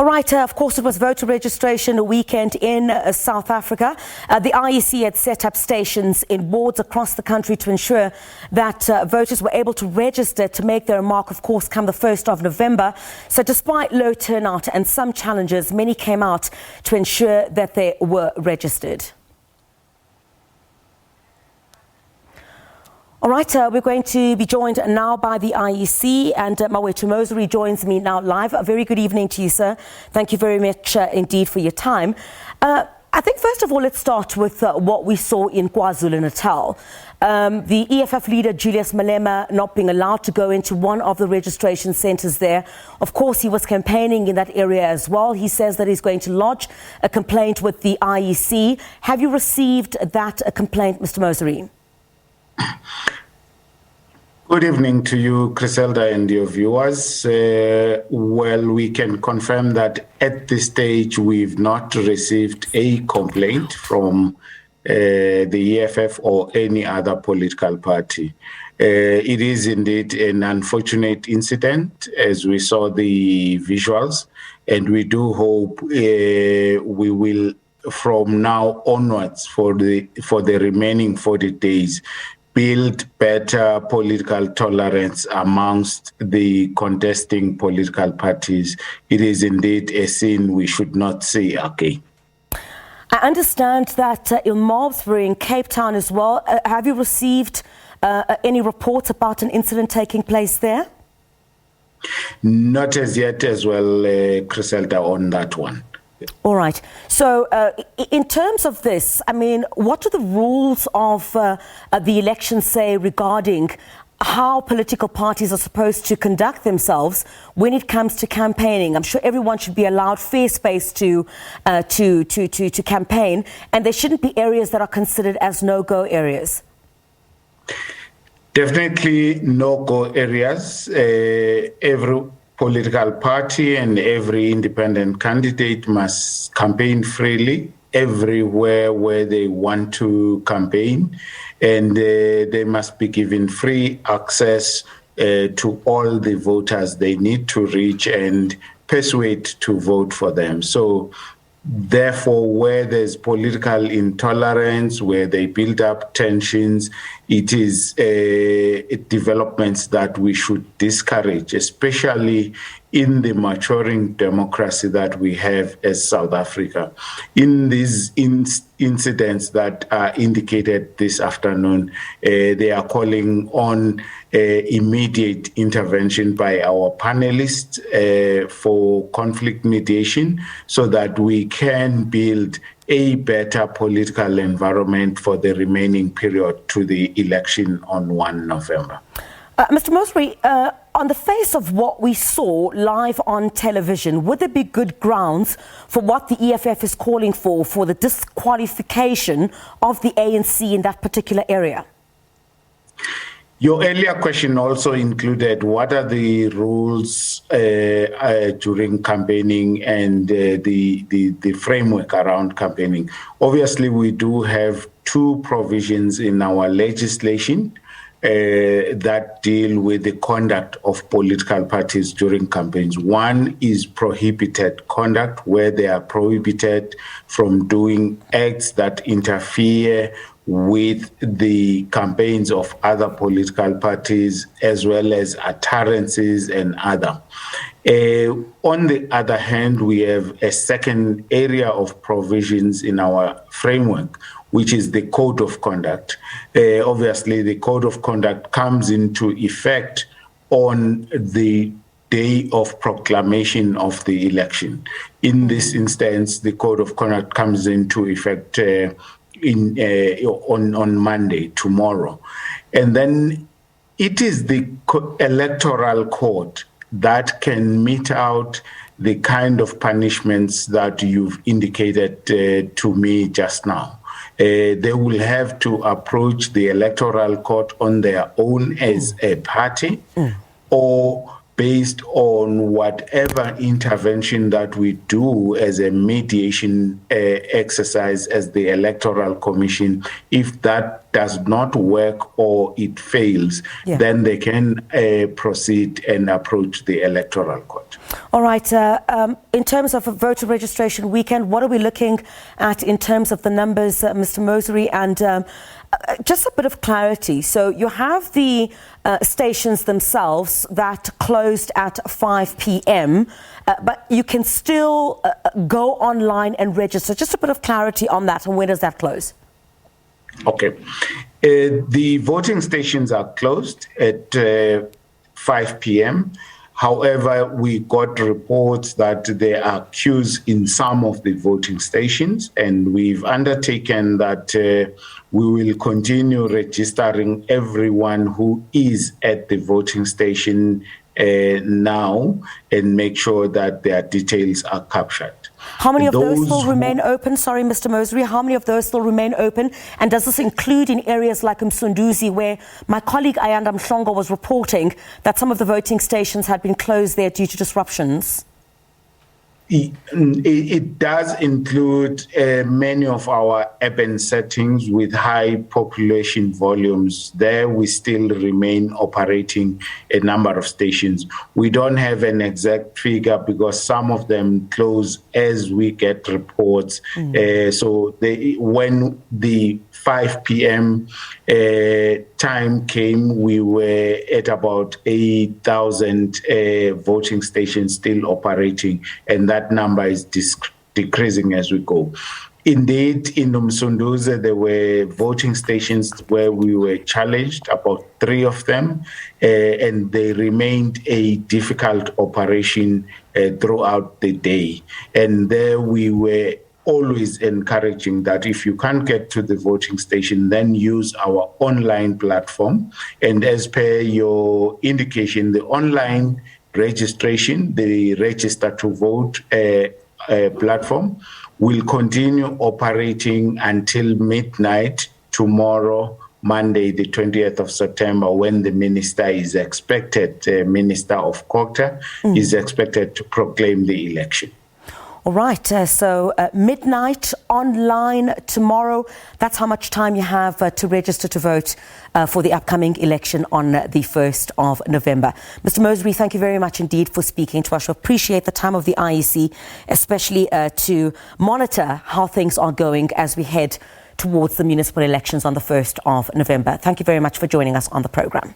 right, of course, it was voter registration weekend in South Africa. The IEC had set up stations in wards across the country to ensure that voters were able to register to make their mark, of course, come the 1st of November. So despite low turnout and some challenges, many came out to ensure that they were registered. All right, we're going to be joined now by the IEC, and Mawetu Moseri joins me now live. A very good evening to you, sir. Thank you very much indeed for your time. I think first of all, let's start with what we saw in KwaZulu-Natal. The EFF leader, Julius Malema, not being allowed to go into one of the registration centres there. Of course, he was campaigning in that area as well. He says that he's going to lodge a complaint with the IEC. Have you received that complaint, Mr. Moseri? Good evening to you, Griselda, and your viewers. Well, we can confirm that at this stage we've not received a complaint from the EFF or any other political party. It is indeed an unfortunate incident, as we saw the visuals, and we do hope we will, from now onwards, for the remaining 40 days, build better political tolerance amongst the contesting political parties. It is indeed a sin we should not see again. I understand that in Malmesbury, in Cape Town as well, have you received any reports about an incident taking place there? Not as yet as well, Griselda, on that one. All right. So in terms of this, I mean, what do the rules of the election say regarding how political parties are supposed to conduct themselves when it comes to campaigning? I'm sure everyone should be allowed fair space to campaign, and there shouldn't be areas that are considered as no-go areas. Definitely no-go areas. Every political party and every independent candidate must campaign freely everywhere where they want to campaign, and they must be given free access to all the voters they need to reach and persuade to vote for them. So therefore, where there's political intolerance, where they build up tensions, it is developments that we should discourage, especially in the maturing democracy that we have as South Africa. In these incidents that are indicated this afternoon, they are calling on immediate intervention by our panelists for conflict mediation so that we can build a better political environment for the remaining period to the election on 1 November. Mr. Moseri, on the face of what we saw live on television, would there be good grounds for what the EFF is calling for the disqualification of the ANC in that particular area? Your earlier question also included what are the rules during campaigning and the framework around campaigning. Obviously, we do have two provisions in our legislation that deal with the conduct of political parties during campaigns. One is prohibited conduct, where they are prohibited from doing acts that interfere with the campaigns of other political parties, as well as utterances and other. On the other hand, we have a second area of provisions in our framework, which is the Code of Conduct. Obviously, the Code of Conduct comes into effect on the day of proclamation of the election. In this instance, the Code of Conduct comes into effect on Monday, tomorrow. And then it is the Electoral Court that can mete out the kind of punishments that you've indicated to me just now. They will have to approach the Electoral Court on their own as a party, or based on whatever intervention that we do as a mediation exercise as the Electoral Commission. If that does not work or it fails, then they can proceed and approach the Electoral Court. All right. In terms of a voter registration weekend, what are we looking at in terms of the numbers, Mr. Mosery? And just a bit of clarity. So you have the stations themselves that closed at 5 p.m., but you can still go online and register. Just a bit of clarity on that, and when does that close? Okay. The voting stations are closed at 5 p.m. However, we got reports that there are queues in some of the voting stations, and we've undertaken that we will continue registering everyone who is at the voting station now and make sure that their details are captured. How many of those still remain open? Sorry, Mr. Mosery, how many of those still remain open? And does this include in areas like Msunduzi, where my colleague Ayanda Mhlongo was reporting that some of the voting stations had been closed there due to disruptions? It does include many of our urban settings with high population volumes. There we still remain operating a number of stations. We don't have an exact figure because some of them close as we get reports. So when the 5 p.m. Time came, we were at about 8,000 voting stations still operating, and that number is decreasing as we go. Indeed, in Msunduzi, there were voting stations where we were challenged, about 3 of them, and they remained a difficult operation throughout the day. And there we were always encouraging that if you can't get to the voting station, then use our online platform. And as per your indication, the online registration, the Register to Vote platform, will continue operating until midnight tomorrow, Monday, the 20th of September, when the minister is expected, Minister of Culture, is expected to proclaim the election. All right, so midnight online tomorrow. That's how much time you have to register to vote for the upcoming election on the 1st of November. Mr. Mosery, thank you very much indeed for speaking to us. We appreciate the time of the IEC, especially to monitor how things are going as we head towards the municipal elections on the 1st of November. Thank you very much for joining us on the programme.